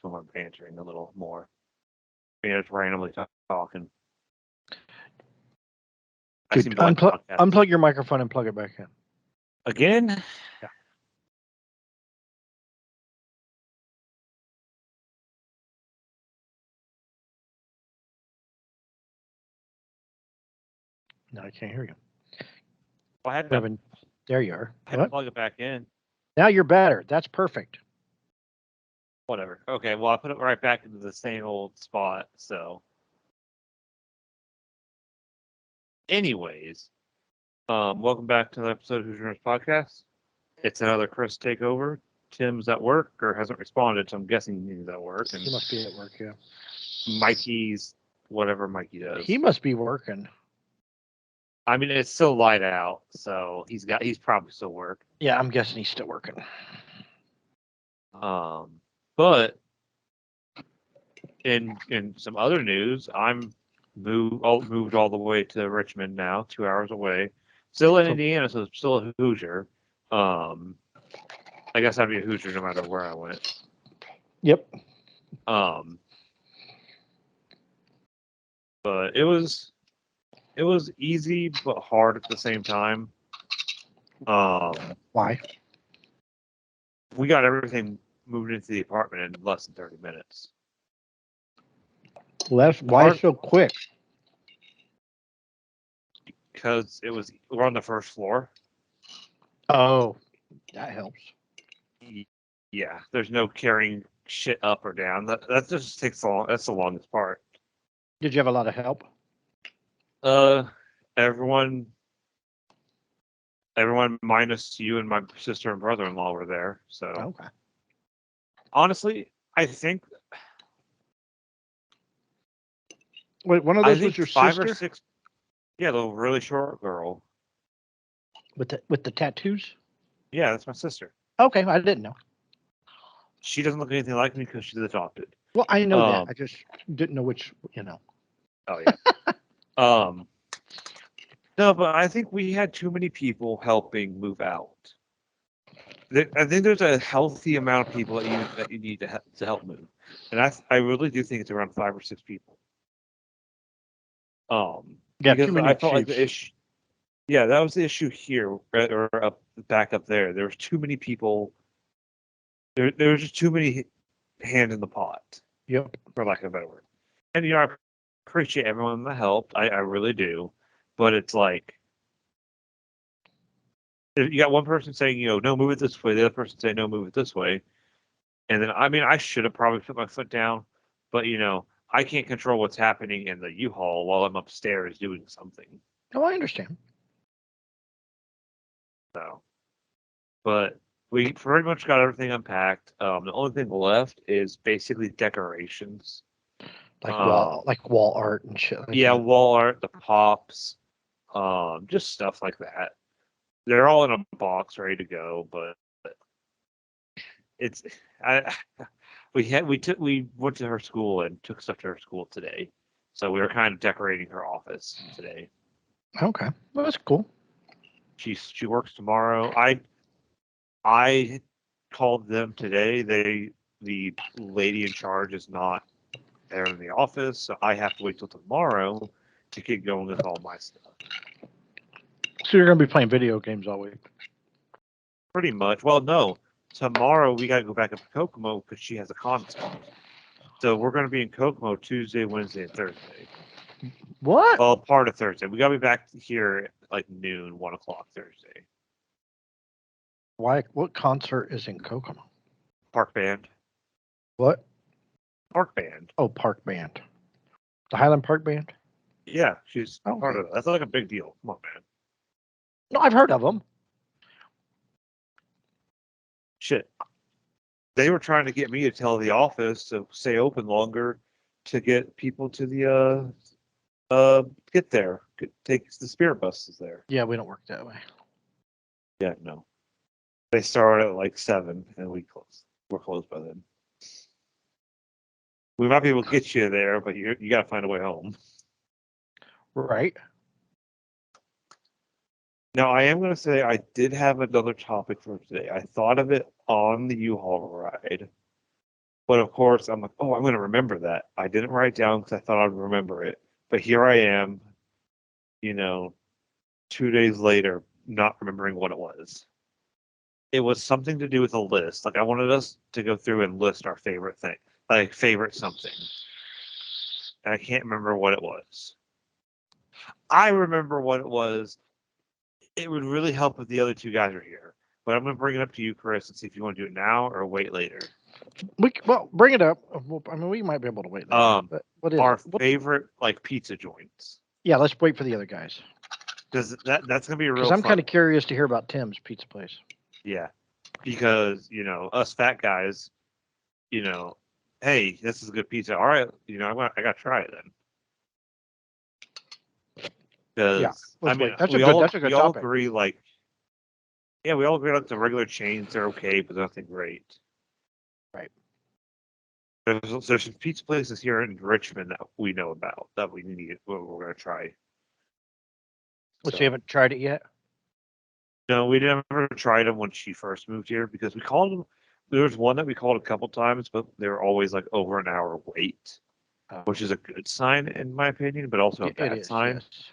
just when we're bantering a little more. Just randomly talking. I Dude, seem to like podcasts. unplug your microphone and plug it back in. Again? Yeah. No, I can't hear you. Well, I had to, there you are. I had to plug it back in. Now you're better. That's perfect. Whatever. Okay, well, I put it right back into the same old spot, so. Anyways, welcome back to another episode of Who's Runners Podcast. It's another Chris takeover. Tim's at work or hasn't responded, so I'm guessing he's at work. And he must be at work, yeah. Mikey's whatever Mikey does. He must be working. I mean, it's still light out, so he's probably still working. Yeah, I'm guessing he's still working. But in some other news, I'm moved all the way to Richmond now, 2 hours away. Still in Indiana, so still a Hoosier. I guess I'd be a Hoosier no matter where I went. Yep. But it was easy but hard at the same time. Why? We got everything moved into the apartment in less than 30 minutes. Why so quick? Because we're on the first floor. Oh, that helps. Yeah, there's no carrying shit up or down. That just takes long. That's the longest part. Did you have a lot of help? Everyone minus you and my sister and brother-in-law were there. So okay. Honestly, I think. Wait, one of those was your 5 sister? or 6. Yeah, the really short girl. With the tattoos? Yeah, that's my sister. Okay, I didn't know. She doesn't look anything like me because she's adopted. Well, I know that. I just didn't know which, Oh, yeah. No, but I think we had too many people helping move out. I think there's a healthy amount of people that you need to help move, and I really do think it's around 5 or 6 people. Yeah, because too many I felt like chiefs. the issue. Yeah, that was the issue here, or back up there. There was too many people. There was just too many hands in the pot. Yep. For lack of a better word. And I appreciate everyone that helped. I really do. But it's like you got one person saying, no, move it this way. The other person saying, no, move it this way. And then, I should have probably put my foot down, but I can't control what's happening in the U-Haul while I'm upstairs doing something. Oh, I understand. So, but we pretty much got everything unpacked. The only thing left is basically decorations, like wall art and shit. That. Wall art, the pops, just stuff like that. They're all in a box ready to go, but it's we went to her school and took stuff to her school today, so we were kind of decorating her office today. Okay, well, that's cool. She works tomorrow. I called them today. The lady in charge is not there in the office, so I have to wait till tomorrow to get going with all my stuff. So you're gonna be playing video games all week? Pretty much. Well, no. Tomorrow we gotta go back up to Kokomo because she has a concert. So we're gonna be in Kokomo Tuesday, Wednesday, and Thursday. What? Well, part of Thursday. We gotta be back here at like noon, 1 o'clock Thursday. Why? What concert is in Kokomo? Park band. What? Park band. Oh, Park band. The Highland Park band? Yeah, she's part of it. That's like a big deal. Come on, man. No, I've heard of them. Shit. They were trying to get me to tell the office to stay open longer to get people to the get there. Take the spirit buses there. Yeah, we don't work that way. Yeah, no. They start at like 7 and we close. We're closed by then. We might be able to get you there, but you got to find a way home. Right. Now, I am going to say I did have another topic for today. I thought of it on the U-Haul ride. But of course, I'm like, oh, I'm going to remember that. I didn't write it down because I thought I'd remember it. But here I am, you know, 2 days later, not remembering what it was. It was something to do with a list. Like I wanted us to go through and list our favorite thing, like favorite something. And I can't remember what it was. I remember what it was. It would really help if the other two guys are here. But I'm going to bring it up to you, Chris, and see if you want to do it now or wait later. Well, bring it up. I mean, we might be able to wait later. But what is Our it? favorite like pizza joints. Yeah, let's wait for the other guys. Because that's going to be a real. Because I'm kind of curious to hear about Tim's pizza place. Yeah, because us fat guys, hey, this is a good pizza. All right, I got to try it then. Because let's wait. That's we a all topic. agree we all agree like the regular chains are okay, but nothing great. Right. There's some pizza places here in Richmond that we know about that we need. We're gonna try. But you haven't tried it yet? No, we never tried them when she first moved here because we called them. There was one that we called a couple times, but they were always like over an hour wait, which is a good sign in my opinion, but also a bad sign. Yes.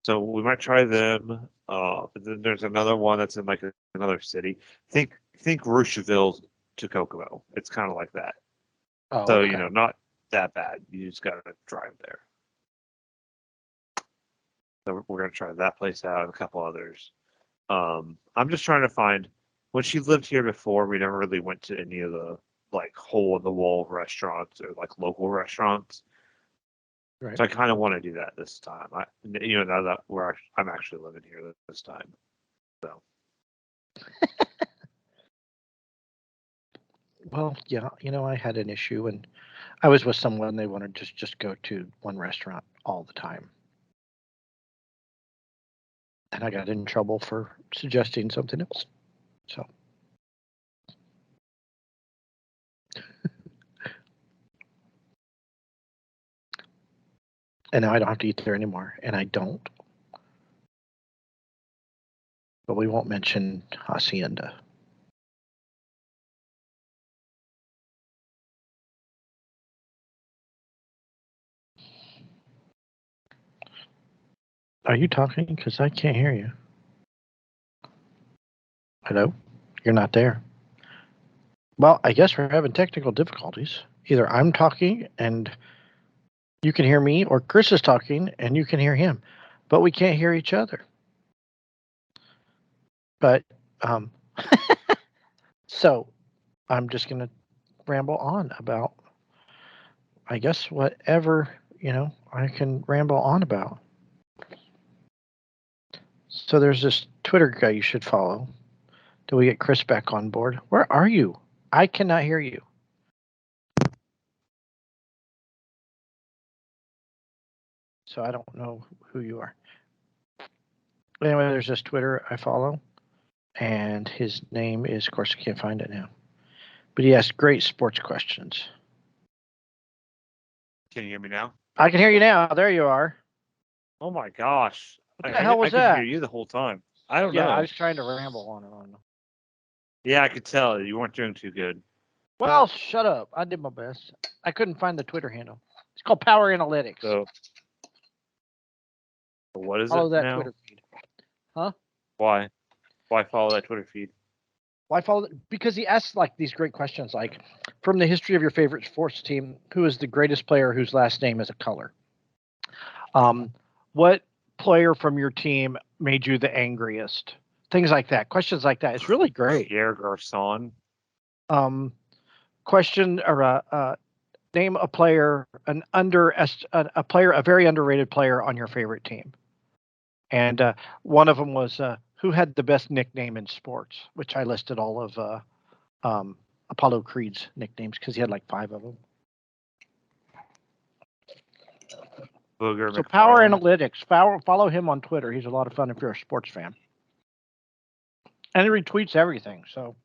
So we might try them. But then there's another one that's in like another city. Think Rocheville to Kokomo. It's kind of like that. Oh, So okay. not that bad. You just gotta drive there. So we're gonna try that place out and a couple others. I'm just trying to find. When she lived here before, we never really went to any of the like hole in the wall restaurants or like local restaurants. Right. So I kind of want to do that this time. Now that I'm actually living here this time. So. Well, yeah, I had an issue, and I was with someone. They wanted to just go to one restaurant all the time, and I got in trouble for suggesting something else. So. And now I don't have to eat there anymore, and I don't. But we won't mention Hacienda. Are you talking? Because I can't hear you. Hello? You're not there. Well, I guess we're having technical difficulties. Either I'm talking and you can hear me, or Chris is talking and you can hear him, but we can't hear each other. But so I'm just going to ramble on about, I guess, whatever, I can ramble on about. So there's this Twitter guy you should follow. Till we get Chris back on board. Where are you? I cannot hear you. So I don't know who you are. Anyway, there's this Twitter I follow, and his name is, of course, I can't find it now, but he asks great sports questions. Can you hear me now? I can hear you now. There you are. Oh my gosh! What the hell was I that? could hear you the whole time. I don't know. Yeah, I was trying to ramble on and on. Yeah, I could tell you weren't doing too good. Well, shut up. I did my best. I couldn't find the Twitter handle. It's called Power Analytics. So what is follow it that now? Twitter feed. Huh? Why? Why follow that Twitter feed? Why follow? Because he asks like these great questions, like from the history of your favorite sports team, who is the greatest player whose last name is a color? What player from your team made you the angriest? Things like that. Questions like that. It's really great. Pierre Garcon. Question or name a player, a player, a very underrated player on your favorite team. And one of them was who had the best nickname in sports, which I listed all of Apollo Creed's nicknames because he had like 5 of them. Booger So McFarland. Power Analytics, follow him on Twitter. He's a lot of fun if you're a sports fan. And he retweets everything. So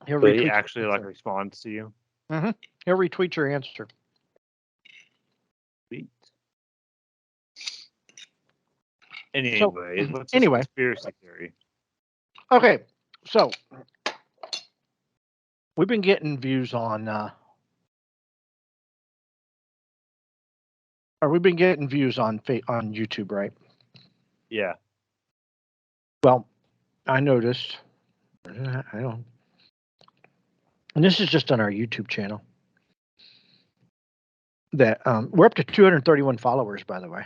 he actually like responds to you. Mm-hmm. He'll retweet your answer. Sweet. Anyway, what's the conspiracy theory? Okay, So we've been getting views on, or we've been getting views on YouTube, right? Yeah. Well, I noticed. I don't. And this is just on our YouTube channel. That we're up to 231 followers, by the way,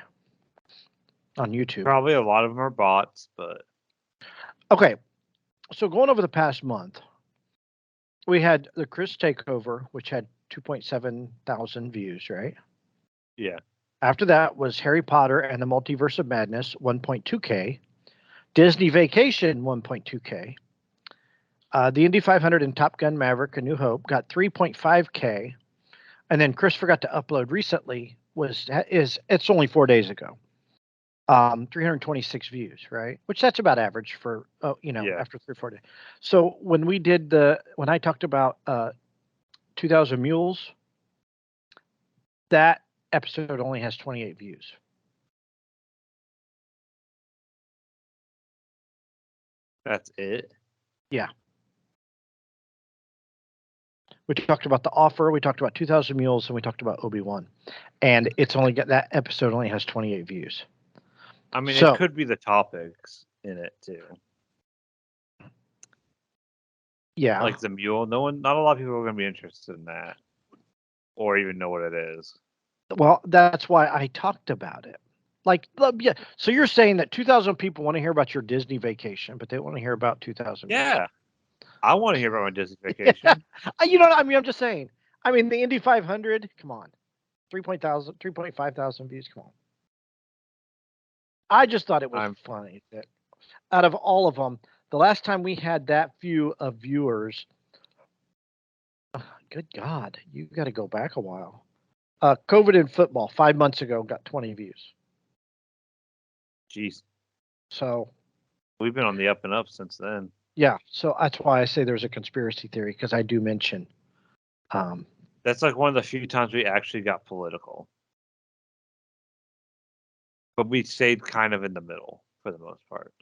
on YouTube. Probably a lot of them are bots, but Okay, so going over the past month, we had the Chris Takeover, which had 2.7 thousand views, right? yeah. After that was Harry Potter and the Multiverse of Madness, 1.2K. Disney Vacation, 1.2K. The Indy 500 and Top Gun Maverick, A New Hope, got 3.5K. And then Chris forgot to upload recently. It's only 4 days ago. 326 views, right? Which that's about average for Yeah. after 3 or 4 days. So when I talked about 2,000 Mules, that episode only has 28 views. That's it. Yeah. We talked about The Offer, we talked about 2,000 Mules, and we talked about Obi-Wan. And that episode only has 28 views. I mean, So, it could be the topics in it too. Yeah. Like the mule. Not a lot of people are going to be interested in that, or even know what it is. Well, that's why I talked about it. Like, yeah. So you're saying that 2,000 people want to hear about your Disney vacation, but they want to hear about 2,000. Yeah, I want to hear about my Disney vacation. You know what I mean? I'm just saying. I mean, the Indy 500. Come on, 3.5 thousand views. Come on. I just thought it was funny that out of all of them, the last time we had that few of viewers. Good God, you got to go back a while. COVID in football 5 months ago got 20 views. Jeez. So we've been on the up and up since then. Yeah, so that's why I say there's a conspiracy theory, because I do mention. That's like one of the few times we actually got political. But we stayed kind of in the middle for the most part.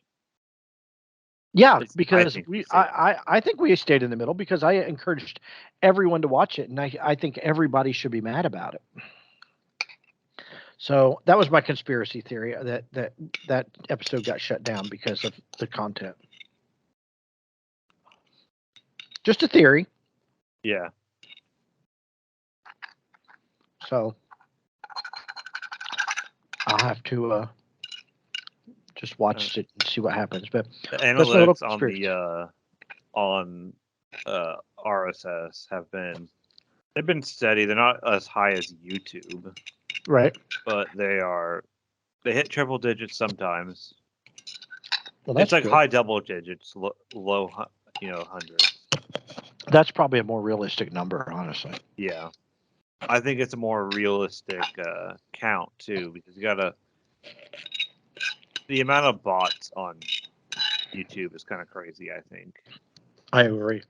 Yeah, because I think we stayed in the middle because I encouraged everyone to watch it, and I think everybody should be mad about it. So that was my conspiracy theory, that episode got shut down because of the content. Just a theory. Yeah. So I'll have to just watch it and see what happens. But the analytics on RSS they've been steady. They're not as high as YouTube, right? But they hit triple digits sometimes. Well, that's it's like good. High double digits, low, hundreds. That's probably a more realistic number, honestly. Yeah, I think it's a more realistic count too, because the amount of bots on YouTube is kind of crazy. I think. I agree.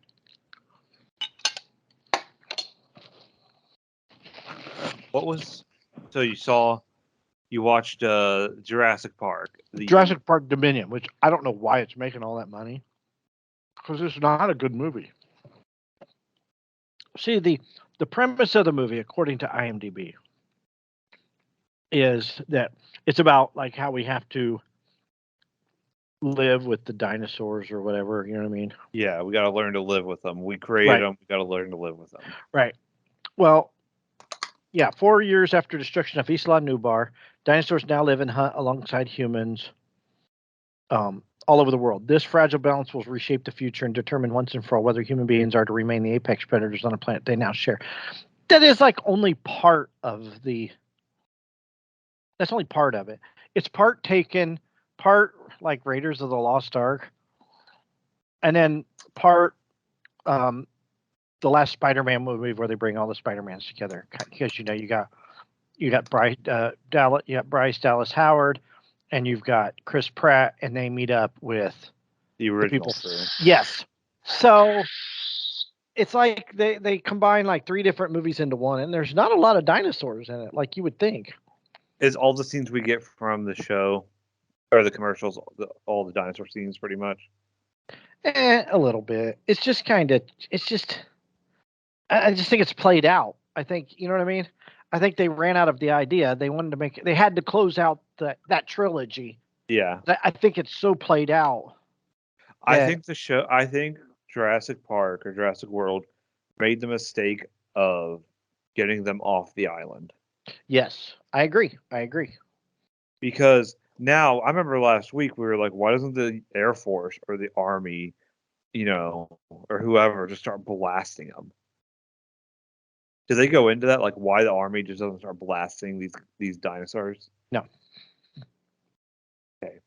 So you watched Jurassic Park. Jurassic Park Dominion, which I don't know why it's making all that money, because it's not a good movie. See, the premise of the movie, according to IMDb, is that it's about like how we have to live with the dinosaurs or whatever, you know what I mean? Yeah, we got to learn to live with them. We created them. We got to learn to live with them. Right. Well, yeah, 4 years after destruction of Isla Nublar, dinosaurs now live and hunt alongside humans all over the world. This fragile balance will reshape the future and determine once and for all whether human beings are to remain the apex predators on a planet they now share. That is like only part of that's only part of it. It's part taken, part like Raiders of the Lost Ark, and then part the last Spider-Man movie where they bring all the Spider-Mans together, because you got Bryce Dallas Howard, and you've got Chris Pratt, and they meet up with the original crew. Yes. So it's like they combine like 3 different movies into one, and there's not a lot of dinosaurs in it like you would think. Is all the scenes we get from the show or the commercials all the dinosaur scenes pretty much? A little bit. It's just kind of. It's just. I just think it's played out. I think you know what I mean. I think they ran out of the idea. They wanted to make. They had to close out that trilogy. Yeah. I think it's so played out I that think I think Jurassic Park or Jurassic World made the mistake of getting them off the island. yes, I agree. I agree. Because now I remember last week we were like, why doesn't the Air Force or the Army, or whoever just start blasting them? Did they go into that, like why the Army just doesn't start blasting these dinosaurs? No. Okay.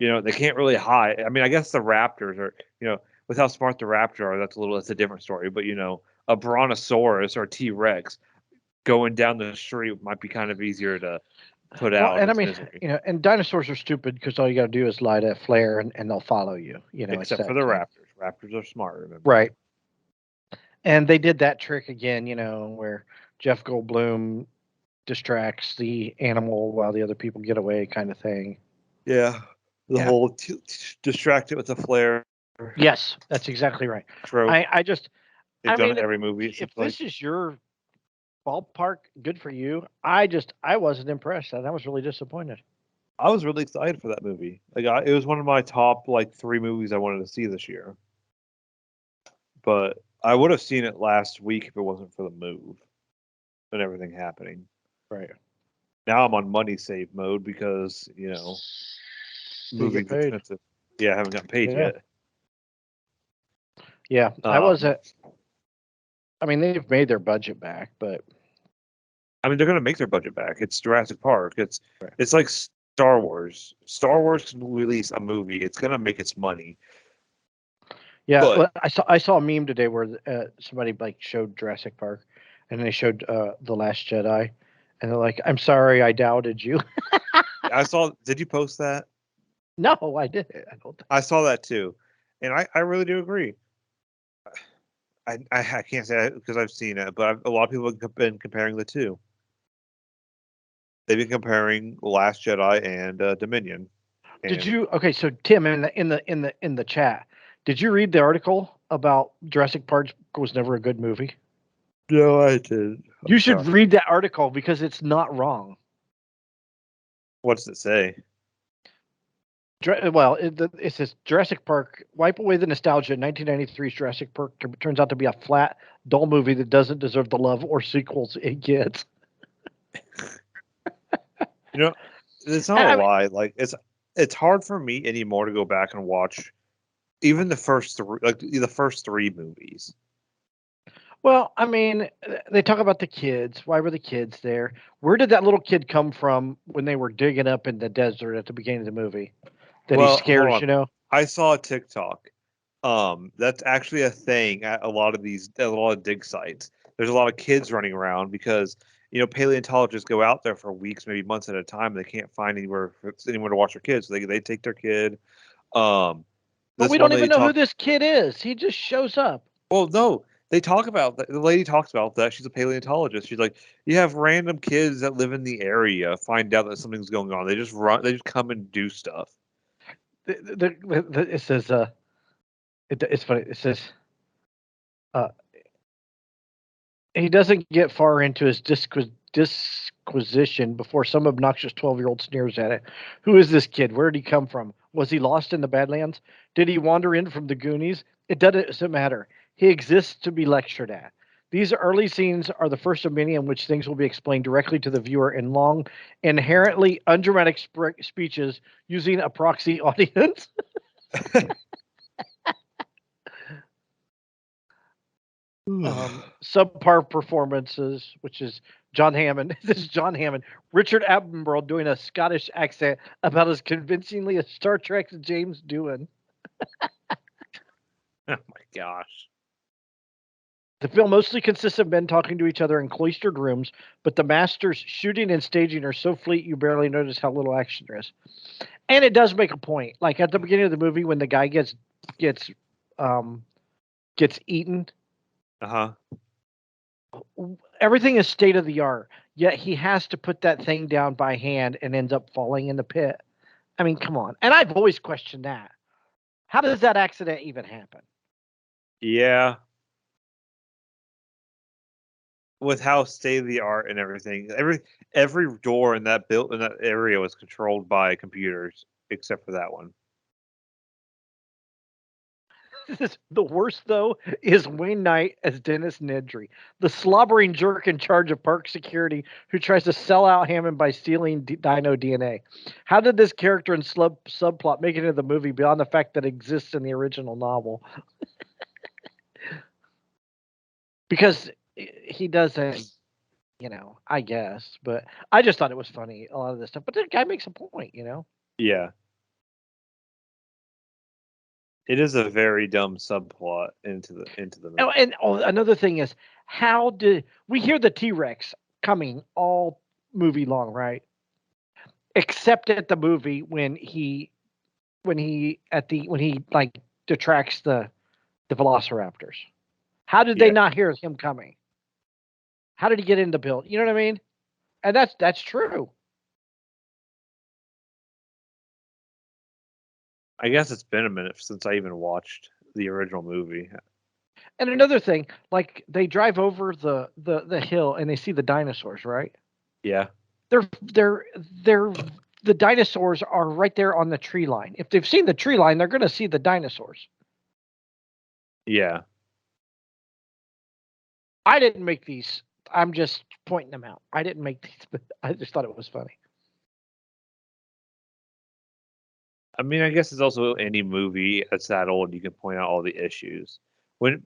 They can't really hide. I mean, I guess the Raptors are, with how smart the Raptors are, that's a different story. But a Brontosaurus or T Rex going down the street might be kind of easier to put Well, out in and I its mean, misery. and dinosaurs are stupid because all you got to do is light a flare and they'll follow you. It's Except for that the kind. Raptors. Raptors are smart, remember? Right. And they did that trick again, where Jeff Goldblum distracts the animal while the other people get away, kind of thing. Yeah. The Yeah. whole distract it with a flare Yes, that's exactly right. trope. I just, They've I done it mean, every movie, it if seems like. this is your ballpark, good for you. I wasn't impressed. I was really disappointed. I was really excited for that movie. Like, it was one of my top, like, 3 movies I wanted to see this year. But I would have seen it last week if it wasn't for the move and everything happening. Right. Now I'm on money save mode because, You get moving's paid. expensive. Yeah, I haven't gotten paid Yeah. yet. Yeah. I Um, wasn't. I mean, they've made their budget back, but I mean, they're gonna make their budget back. It's Jurassic Park. It's right. it's like Star Wars. Star Wars can release a movie. It's gonna make its money. Yeah, But well, I saw a meme today where somebody like showed Jurassic Park, and they showed the Last Jedi, and they're like, "I'm sorry, I doubted you." I saw. Did you post that? No, I didn't. I don't. I saw that too, and I really do agree. I can't say it because I've seen it, but a lot of people have been comparing the two. They've been comparing Last Jedi and Dominion, Did and you? Okay, so Tim, in the chat, did you read the article about Jurassic Park was never a good movie? no, I did. You I'm should sorry. read that article because it's not wrong. What does it say? Well, it says Jurassic Park wipe away the nostalgia. 1993's Jurassic Park turns out to be a flat, dull movie that doesn't deserve the love or sequels it gets. You know, it's not a I mean, lie. Like it's hard for me anymore to go back and watch even the first three movies. well, I mean, they talk about the kids. Why were the kids there? Where did that little kid come from when they were digging up in the desert at the beginning of the movie? That he Well, hold scares, on. you know? I saw a TikTok. That's actually a thing at a lot of dig sites. There's a lot of kids running around because paleontologists go out there for weeks, maybe months at a time. And they can't find anywhere to watch their kids, so they take their kid. Um, But this we one don't lady even know who talk. this kid is. He just shows up. Well, no, they talk about that. The lady talks about that. She's a paleontologist. She's like, you have random kids that live in the area find out that something's going on. They just run. They just come and do stuff. It says, it's funny. It says, uh, he doesn't get far into his disquisition before some obnoxious 12-year-old sneers at it. Who is this kid? Where did he come from? Was he lost in the Badlands? Did he wander in from the Goonies? It doesn't matter. He exists to be lectured at. These early scenes are the first of many in which things will be explained directly to the viewer in long, inherently undramatic speeches using a proxy audience. Subpar performances, which is John Hammond. This is John Hammond. Richard Attenborough doing a Scottish accent about as convincingly as Star Trek's James Doohan. Oh my gosh. The film mostly consists of men talking to each other in cloistered rooms, but the masters shooting and staging are so fleet you barely notice how little action there is. And it does make a point. Like at the beginning of the movie when the guy gets um gets eaten, Uh-huh. everything is state of the art. Yet he has to put that thing down by hand and ends up falling in the pit. I mean, come on. And I've always questioned that. How does that accident even happen? Yeah. With how state of the art and everything, every door in that area was controlled by computers, except for that one. The worst, though, is Wayne Knight as Dennis Nedry, the slobbering jerk in charge of park security who tries to sell out Hammond by stealing dino DNA. How did this character and subplot make it into the movie beyond the fact that it exists in the original novel? Because he doesn't, I guess, but I just thought it was funny, a lot of this stuff. But the guy makes a point, Yeah. It is a very dumb subplot into the movie. And another thing is, how did we hear the T-Rex coming all movie long, right? Except at the movie when he like detracts the Velociraptors. How did they Yeah. not hear him coming? How did he get in the build? You know what I mean? And that's true. I guess it's been a minute since I even watched the original movie. And another thing, like they drive over the hill and they see the dinosaurs, right? Yeah. They're the dinosaurs are right there on the tree line. If they've seen the tree line, they're going to see the dinosaurs. Yeah. I didn't make these. I'm just pointing them out. I didn't make these, but I just thought it was funny. I mean, I guess it's also any movie that's that old, you can point out all the issues. When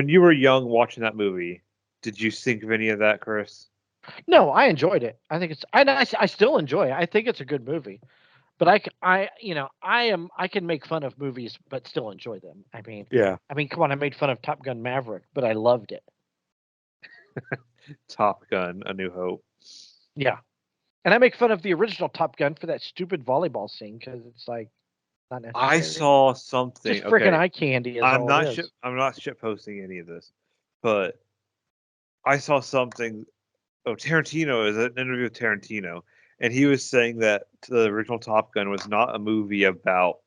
you were young watching that movie, did you think of any of that, Chris? No, I enjoyed it. I think I still enjoy it. I think it's a good movie. But I can make fun of movies, but still enjoy them. Yeah. Come on, I made fun of Top Gun Maverick, but I loved it. Top Gun: A New Hope. Yeah, and I make fun of the original Top Gun for that stupid volleyball scene because it's like not necessary. I saw something. Just freaking eye candy is I'm all not it is. I'm not shit posting any of this, but I saw something. Oh, Tarantino is an interview with Tarantino, and he was saying that the original Top Gun was not a movie about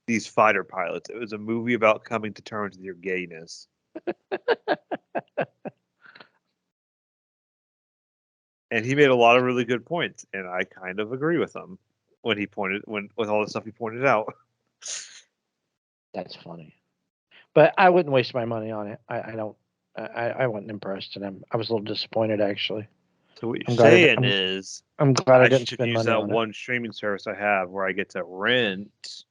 these fighter pilots. It was a movie about coming to terms with your gayness. And he made a lot of really good points, and I kind of agree with him with all the stuff he pointed out. That's funny, but I wouldn't waste my money on it. I don't. I wasn't impressed, and I was a little disappointed actually. So what you're saying is, I'm glad I didn't should spend use money that on one streaming service I have where I get to rent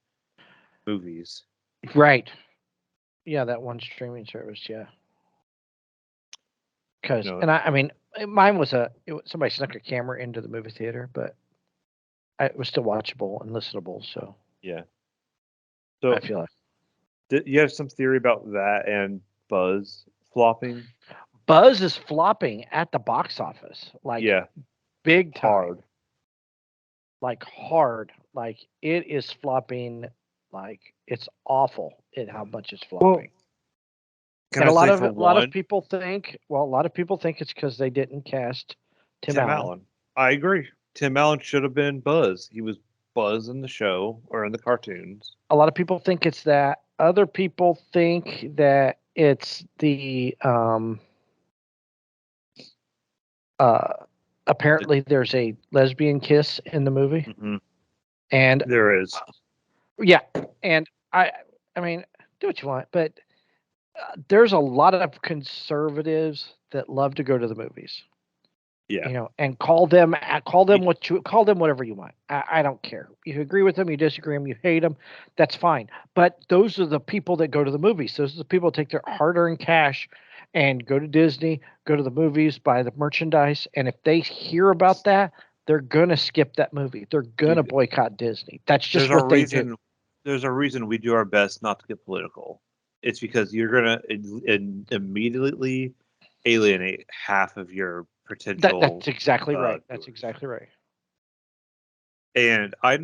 movies. it. Right. Yeah, that one streaming service. Yeah. Because, and I mean, mine was somebody snuck a camera into the movie theater, but it was still watchable and listenable. So yeah. So I feel like you have some theory about that and Buzz flopping? Buzz is flopping at the box office, like big time, hard, like it is flopping, like it's awful at how much it's flopping. Can and I say a lot of people think it's because they didn't cast Tim Allen. I agree. Tim Allen should have been Buzz. He was Buzz in the show or in the cartoons. A lot of people think it's that. Other people think that it's the apparently there's a lesbian kiss in the movie. Mm-hmm. And there is. Yeah, and I mean, do what you want, but there's a lot of conservatives that love to go to the movies. Yeah. And call them whatever you want. I don't care. You agree with them, you disagree with them, you hate them, that's fine. But those are the people that go to the movies. Those are the people that take their hard-earned cash and go to Disney, go to the movies, buy the merchandise, and if they hear about that, they're gonna skip that movie. They're gonna boycott Disney. That's just what they do. There's a reason we do our best not to get political. It's because you're gonna immediately alienate half of your potential. That's exactly right. That's exactly right. And I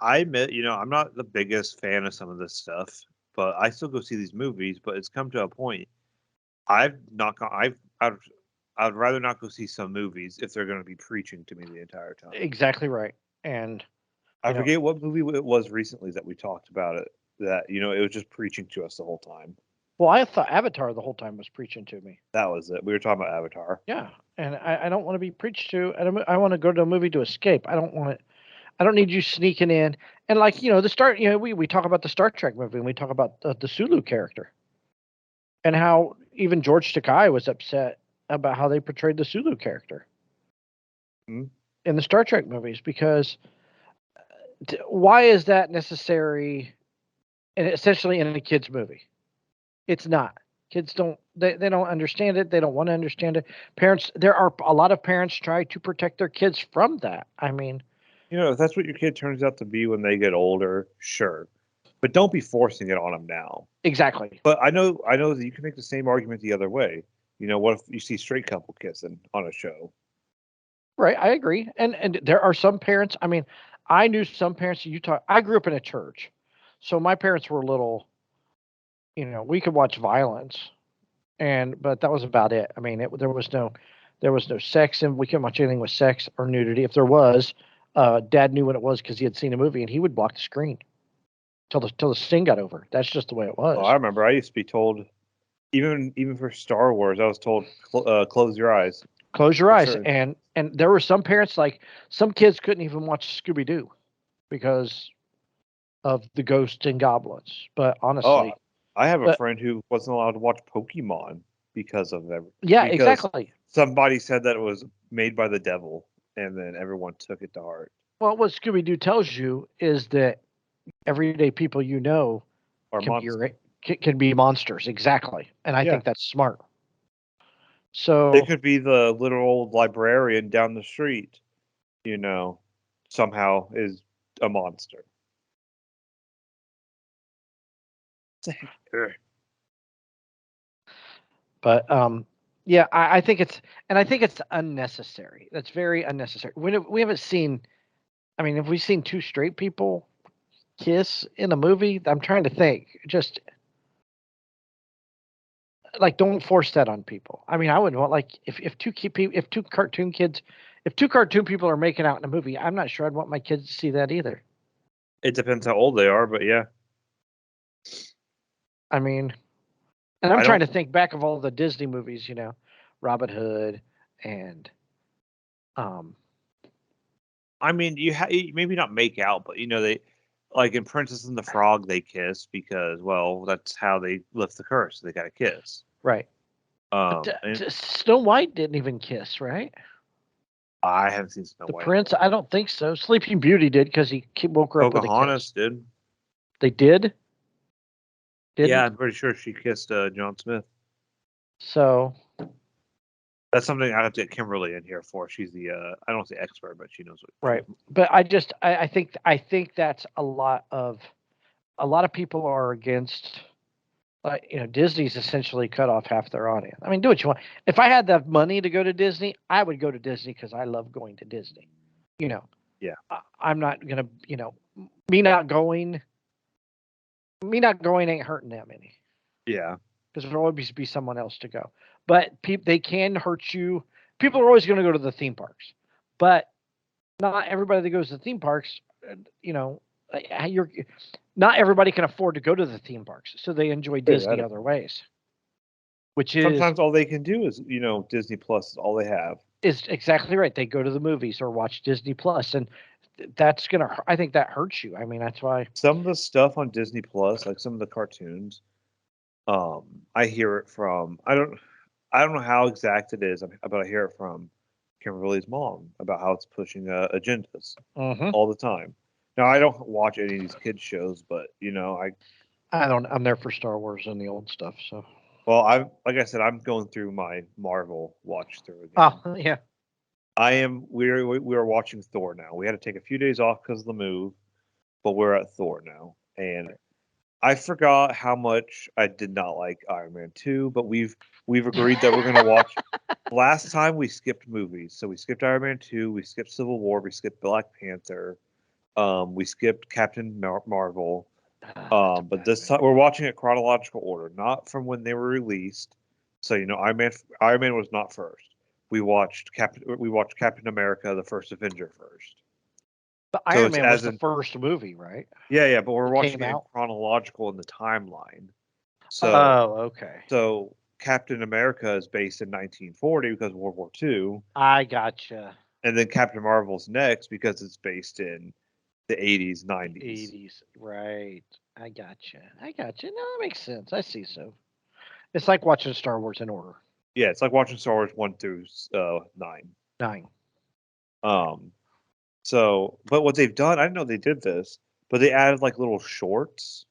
admit, I'm not the biggest fan of some of this stuff, but I still go see these movies. But it's come to a point. I'd rather not go see some movies if they're going to be preaching to me the entire time. Exactly right. And I You know, forget what movie it was recently that we talked about it. That it was just preaching to us the whole time. well, I thought Avatar the whole time was preaching to me. That was it. We were talking about Avatar. Yeah, and I don't want to be preached to. I want to go to a movie to escape. I don't want it. I don't need you sneaking in. And like the start. We talk about the Star Trek movie, and we talk about the Sulu character, and how even George Takei was upset about how they portrayed the Sulu character Hmm? in the Star Trek movies, because why is that necessary? And essentially in a kids movie, it's not. Kids they don't understand it. They don't want to understand it. Parents, there are a lot of parents try to protect their kids from that. I mean, If that's what your kid turns out to be when they get older, sure, but don't be forcing it on them now. exactly. But I know that you can make the same argument the other way. What if you see straight couple kissing on a show? Right, I agree. And there are some parents. I mean, I knew some parents in Utah. I grew up in a church, so my parents were little. We could watch violence, but that was about it. I mean, there was no sex, and we couldn't watch anything with sex or nudity. If there was, Dad knew what it was because he had seen a movie, and he would block the screen till the scene got over. That's just the way it Oh, was. I remember I used to be told, even for Star Wars, I was told close your eyes Close your for eyes, certain. and there were some parents, like some kids couldn't even watch Scooby Doo because of the ghosts and goblins. But Oh, honestly, I have a but friend who wasn't allowed to watch Pokemon because of them, yeah, because exactly. somebody said that it was made by the devil, and then everyone took it to heart. Well, what Scooby Doo tells you is that everyday people Or can be monster. can be monsters. Exactly, and I Yeah, think that's smart. it So could be the little old librarian down the street. You know, somehow is a monster. Ugh. But yeah, I think it's unnecessary. That's very unnecessary. We haven't seen. I mean, have we seen two straight people kiss in a movie? I'm trying to think. Just like don't force that on people. I mean, I would want like if two cartoon people are making out in a movie, I'm not sure I'd want my kids to see that either. It depends how old they are, but yeah, I mean, and I'm I trying don't. to think back of all the Disney movies, Robin Hood and um I mean, maybe not make out, but they like in Princess and the Frog they kiss because well that's how they lift the curse. They got to kiss. right. But And Snow White didn't even kiss, right? I haven't seen Snow The White in a prince, I while. don't think so. Sleeping Beauty did because woke her up with a kiss. Pocahontas did. They did, Yeah, didn't. I'm pretty sure she kissed John Smith. So That's something I have to get Kimberly in here for. She's the I don't say expert, but she knows what she right, knows. but I think that's a lot of people are against. Disney's essentially cut off half their audience. I mean, do what you want. If I had the money to go to Disney, I would go to Disney because I love going to Disney. You know, Yeah, I'm not gonna. Me not going, me not going ain't hurting them any yeah, because there'll always be someone else to go. But they can hurt you. People are always going to go to the theme parks, but not everybody that goes to the theme parks, you know, you're not everybody can afford to go to the theme parks, so they enjoy say that Disney other again. ways, which is Sometimes all they can do is Disney Plus is all they have. is exactly right. They go to the movies or watch Disney Plus, and that's gonna. I think that hurts you. I mean, that's why. Some of the stuff on Disney Plus, like some of the cartoons, I hear it from I don't know how exact it is, but I hear it from Kimberly's mom about how it's pushing agendas Hmm. all the time. Now I don't watch any of these kids shows, but I I don't. I'm there for Star Wars and the old stuff. So. well I like I said I'm going through my Marvel watch through again. Oh yeah. I am we are watching Thor now. We had to take a few days off because of the move, but we're at Thor now, and I forgot how much I did not like Iron Man 2, but we've agreed that we're gonna watch. Last time we skipped movies, so we skipped Iron Man 2, we skipped Civil War, we skipped Black Panther, we skipped Captain Marvel. That's a But bad this time movie. we're watching it chronological order, not from when they were released. So Iron Man was not first. We watched Captain America, the first Avenger first. The So Iron it's Man was as the in first movie, right? yeah, but we're It watching came it in out. chronological in the timeline. So Oh, okay. so Captain America is based in 1940 because of World War II, I gotcha. and then Captain Marvel's next because it's based in the 80s, 90s. 80s, right? I gotcha. I gotcha. No, that makes sense. I see. So it's like watching Star Wars in order. Yeah, it's like watching Star Wars 1 through 9. 9. Um, so, but what they've done, I didn't know they did this, but they added like little shorts.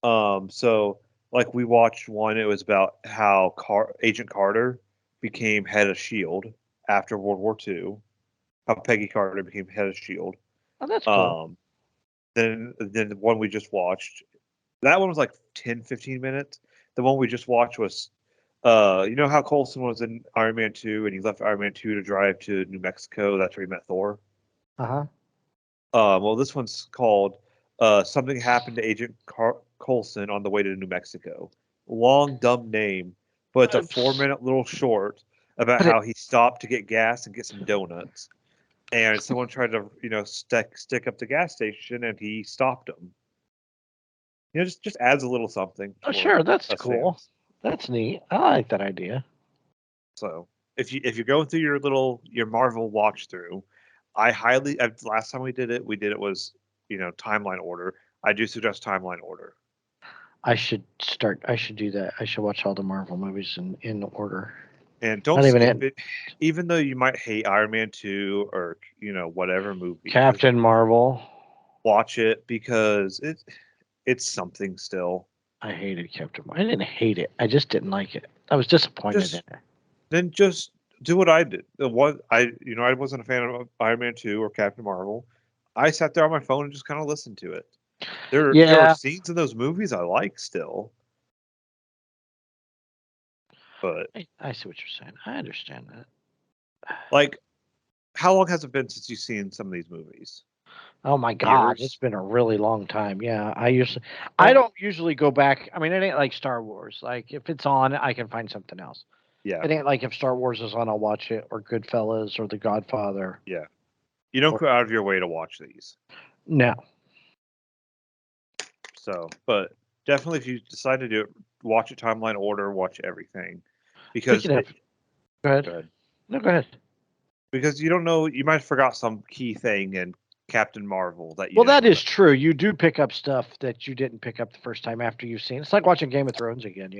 So like we watched one, it was about how Agent Carter became head of Shield after World War II. How Peggy Carter became head of Shield. Oh, that's cool. Um, then the one we just watched, that one was like 10, 15 minutes. The one we just watched was, you know how Coulson was in Iron Man 2 and he left Iron Man 2 to drive to New Mexico. That's where he met Thor. Uh-huh. Well, this one's called Something Happened to Agent Coulson on the Way to New Mexico. Long, dumb name, but it's a Oops. 4-minute little short about But it how he stopped to get gas and get some donuts. And someone tried to, stick up the gas station and he stopped him. Just adds a little something oh for sure, that's us cool. fans. That's neat. I like that idea. So if you're going through your Marvel watch through, last time we did it was timeline order. I do suggest timeline order. I should do that. I should watch all the Marvel movies in order. And don't Not even skip in it, even though you might hate Iron Man 2 or whatever movie. Just Captain Marvel. watch it because it's something still. I hated Captain Marvel. I didn't hate it. I just didn't like it. I was disappointed in Just it. then just do what I did. The one I wasn't a fan of Iron Man 2 or Captain Marvel. I sat there on my phone and just kind of listened to it. There are Yeah, scenes in those movies I like still, but I see what you're saying. I understand that. like how long has it been since you've seen some of these movies? Oh my God, it's Years? been a really long time. Yeah, I Well, don't usually go back. I mean, it ain't like Star Wars. Like if it's on, I can find something else. yeah, It ain't like if Star Wars is on, I'll watch it, or Goodfellas, or The Godfather. yeah. You don't Or go out of your way to watch these. no, So, but definitely if you decide to do it, watch it timeline order, watch everything. Because speaking of, go ahead. go ahead. No, go ahead. Because you don't know, you might have forgot some key thing in Captain Marvel that you Well, didn't that know is that. true. You do pick up stuff that you didn't pick up the first time after you've seen. It's like watching Game of Thrones again.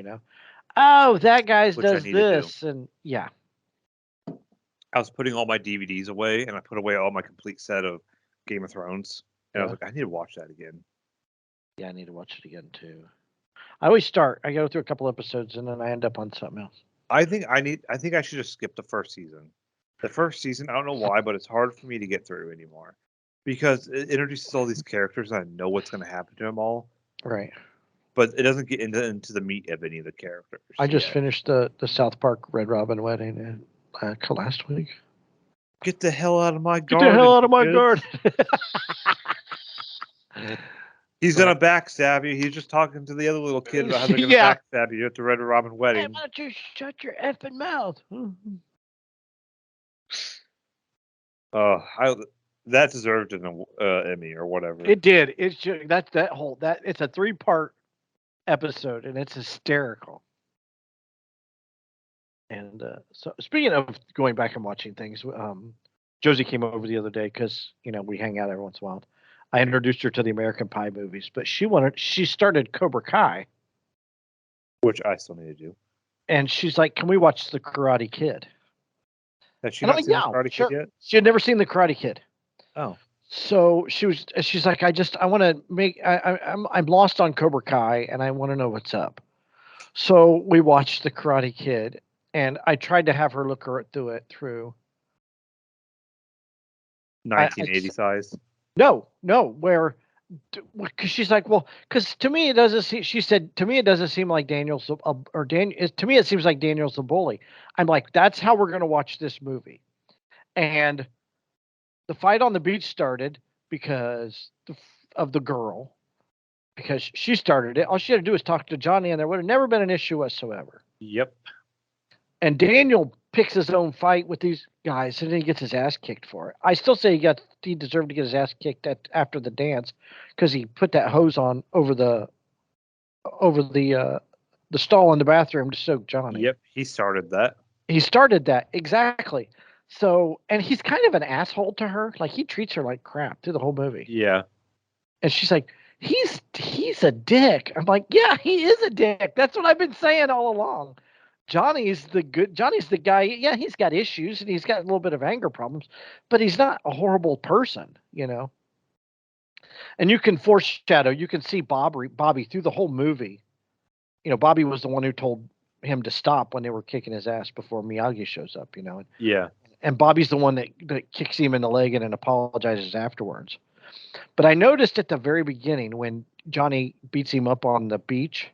Oh, that guy's Which I does need to do. this, and yeah, I was putting all my DVDs away and I put away all my complete set of Game of Thrones. And I was yeah, like, I need to watch that again. yeah. I need to watch it again too. I always start. I go through a couple episodes and then I end up on something else. I think I should just skip the first season. The first season, I don't know why, but it's hard for me to get through anymore. Because it introduces all these characters and I know what's gonna happen to them all. Right. But it doesn't get into the meat of any of the characters I just yet. finished the South Park Red Robin wedding last week. Get the hell out of my Get the hell garden, out you of my garden. kids. He's but gonna backstab you. He's just talking to the other little kid about how they're gonna yeah. backstab you at the Red Robin Hey, wedding. why don't you shut your effing mouth? I that deserved an Emmy or whatever. It did. It's just, that it's a 3-part episode and it's hysterical. And so speaking of going back and watching things, Josie came over the other day because we hang out every once in a while. I introduced her to the American Pie movies, but she started Cobra Kai, Which I still need to do. and she's like, "Can we watch the Karate Kid?" Has she And I'm not like, seen the "Yeah, Karate Kid sure." yet? She had never seen the Karate Kid, Oh, so she's like, I want to make I'm lost on Cobra Kai, and I want to know what's up. So we watched the Karate Kid, and I tried to have her look through. I 1980 size. no, where because she's like, well, because to me it doesn't seem. She said to me it doesn't seem like Daniel's or Daniel. To me it seems like Daniel's the bully. I'm like, that's how we're gonna watch this movie. And the fight on the beach started because of the girl, because she started it. All she had to do was talk to Johnny, and there would have never been an issue whatsoever. Yep. And Daniel picks his own fight with these guys, and then he gets his ass kicked for it. I still say he deserved to get his ass kicked after the dance because he put that hose on over the stall in the bathroom to soak Johnny. Yep, he started that. He started that exactly. So, and he's kind of an asshole to her. Like he treats her like crap through the whole movie. Yeah. And she's like, he's a dick. I'm like, yeah, he is a dick. That's what I've been saying all along. Johnny's the guy. Yeah, he's got issues and he's got a little bit of anger problems, but he's not a horrible person, you know. And you can foreshadow, you can see Bobby through the whole movie. You know, Bobby was the one who told him to stop when they were kicking his ass before Miyagi shows up, you know. Yeah. And Bobby's the one that kicks him in the leg and then apologizes afterwards. But I noticed at the very beginning when Johnny beats him up on the beach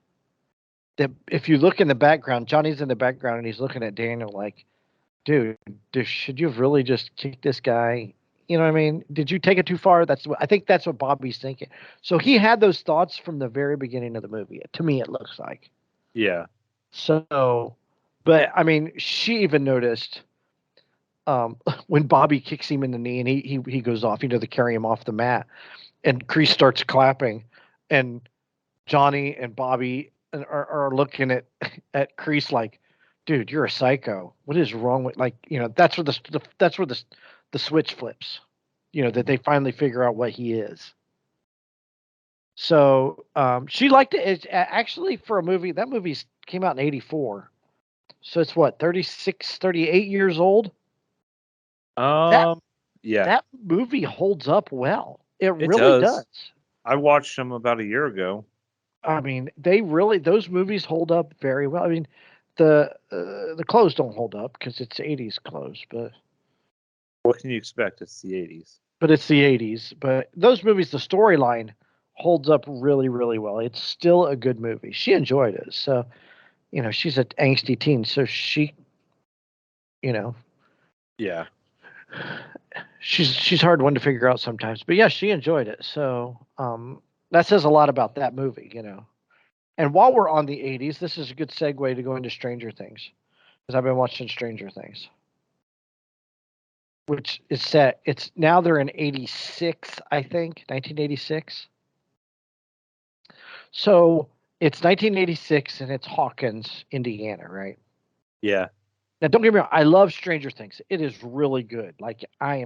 that if you look in the background, Johnny's in the background and he's looking at Daniel like, dude, should you have really just kicked this guy? You know what I mean? Did you take it too far? I think that's what Bobby's thinking. So he had those thoughts from the very beginning of the movie. To me, it looks like. Yeah. So, but I mean, she even noticed when Bobby kicks him in the knee and he goes off, you know, to carry him off the mat, and Kreese starts clapping, and Johnny and Bobby are looking at Kreese like, dude, you're a psycho. What is wrong with, like, you know, that's where the switch flips, you know, that they finally figure out what he is. So she liked it. It's actually, for a movie, that movie came out in 84. So it's what, 36, 38 years old? Yeah. That movie holds up well. It really does. I watched them about a year ago. I mean, those movies hold up very well. I mean, the clothes don't hold up because it's 80s clothes, but what can you expect? It's the 80s. But it's the 80s. But those movies, the storyline holds up really, really well. It's still a good movie. She enjoyed it. So, you know, she's an angsty teen, so she, you know, yeah, she's hard one to figure out sometimes. But yeah, she enjoyed it. So, that says a lot about that movie, you know. And while we're on the 80s, this is a good segue to go into Stranger Things, because I've been watching Stranger Things, which is set. It's now they're in 86, I think, 1986. So it's 1986 and it's Hawkins, Indiana, right? Yeah. Now, don't get me wrong. I love Stranger Things. It is really good. Like I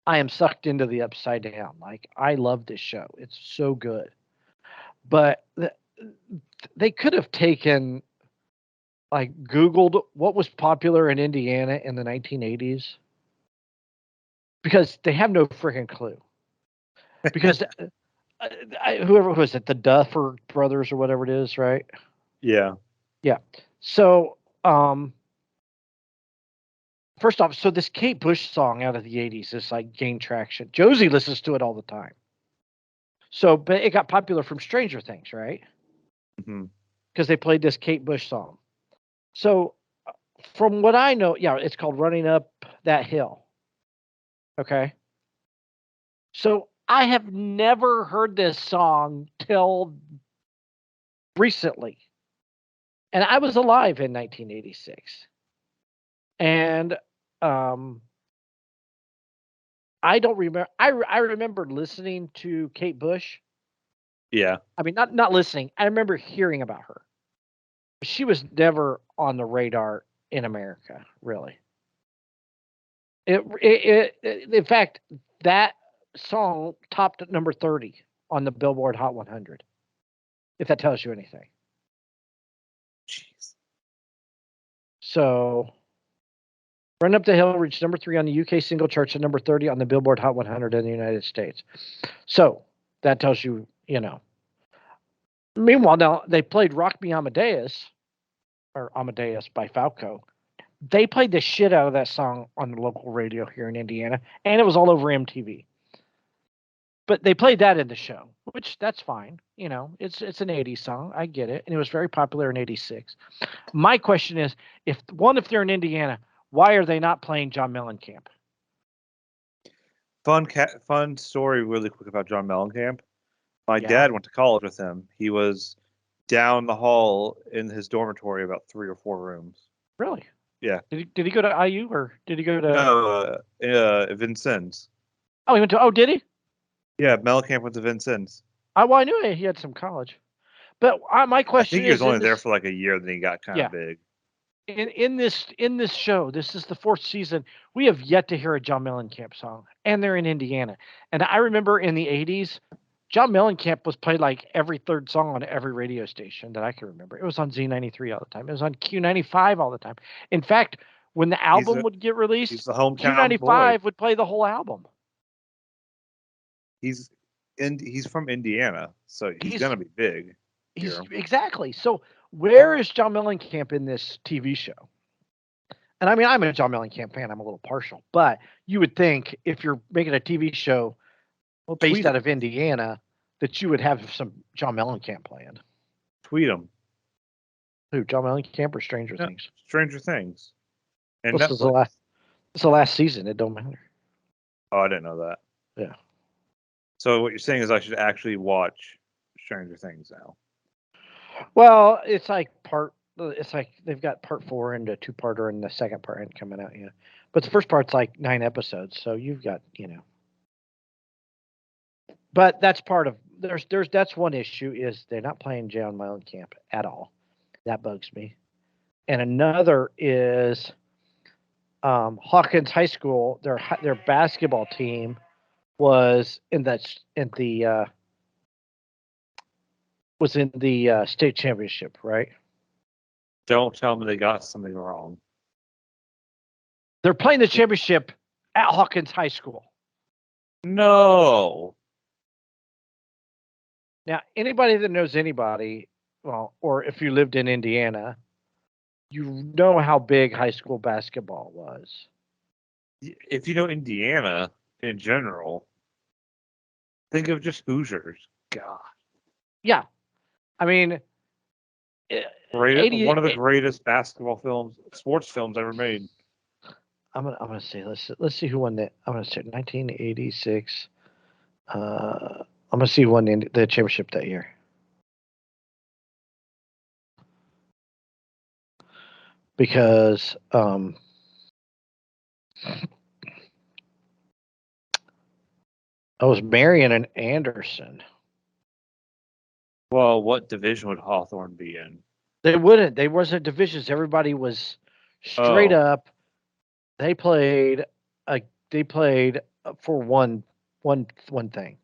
am sucked into the Upside Down. Like I love this show. It's so good. But they could have taken, like, Googled what was popular in Indiana in the 1980s, because they have no freaking clue. Because whoever was it, the Duffer Brothers or whatever it is, right? Yeah. Yeah. So, first off, so this Kate Bush song out of the 80s is like gained traction. Josie listens to it all the time. So, but it got popular from Stranger Things, right? Mm-hmm. Because they played this Kate Bush song. So, from what I know, yeah, it's called Running Up That Hill. Okay. So, I have never heard this song till recently. And I was alive in 1986. And I don't remember. I remember listening to Kate Bush. Yeah. I mean, not listening. I remember hearing about her. She was never on the radar in America, really. In fact, that song topped at number 30 on the Billboard Hot 100. If that tells you anything. Jeez. So, Run Up the Hill reached number 3 on the UK single charts and number 30 on the Billboard Hot 100 in the United States. So, that tells you, you know. Meanwhile, now they played Rock Me Amadeus, or Amadeus by Falco. They played the shit out of that song on the local radio here in Indiana, and it was all over MTV. But they played that in the show, which that's fine. You know, it's an 80s song. I get it. And it was very popular in 86. My question is, if they're in Indiana, why are they not playing John Mellencamp? Fun story really quick about John Mellencamp. My dad went to college with him. He was down the hall in his dormitory, about 3 or 4 rooms. Really? Yeah. Did he go to IU or did he go to? No, Vincennes. Oh, he went to. Oh, did he? Yeah, Mellencamp went to Vincennes. Well, I knew he had some college. But my I question think he was is in only there this. for like a year, then he got kind Yeah. of big. In this show, this is the 4th season. We have yet to hear a John Mellencamp song, and they're in Indiana. And I remember in the 80s, John Mellencamp was played like every 3rd song on every radio station that I can remember. It was on Z93 all the time. It was on Q95 all the time. In fact, when the album would get He's released, the hometown boy. Q95 would play the whole album. He's from Indiana, so he's He's gonna be big. he's Here. exactly. So where is John Mellencamp in this TV show? And I mean, I'm a John Mellencamp fan. I'm a little partial, but you would think if you're making a TV show based out of Indiana, that you would have some John Mellencamp playing. Tweet him. Who? John Mellencamp or Stranger Things? Stranger Things. And This is the last. It's the last season. It don't matter. Oh, I didn't know that. Yeah. So what you're saying is I should actually watch Stranger Things now. Well, it's like they've got part 4 and a 2-parter, and the second part ain't coming out yet. But the first part's like 9 episodes, so you've got But that's part of that's one issue is they're not playing John Mellencamp at all. That bugs me. And another is Hawkins High School. Their basketball team was in the state championship, right? Don't tell me they got something wrong. They're playing the championship at Hawkins High School. No. Now, anybody that knows anybody, well, or if you lived in Indiana, you know how big high school basketball was. If you know Indiana in general, think of just Hoosiers. God. Yeah. I mean, One of the greatest sports films ever made. I'm gonna say let's see who won that. I'm gonna say 1986. I'm gonna see who won the championship that year. Because it was Marion and Anderson. Well, what division would Hawthorne be in? They wouldn't. They wasn't divisions. Everybody was straight up. They played for one thing.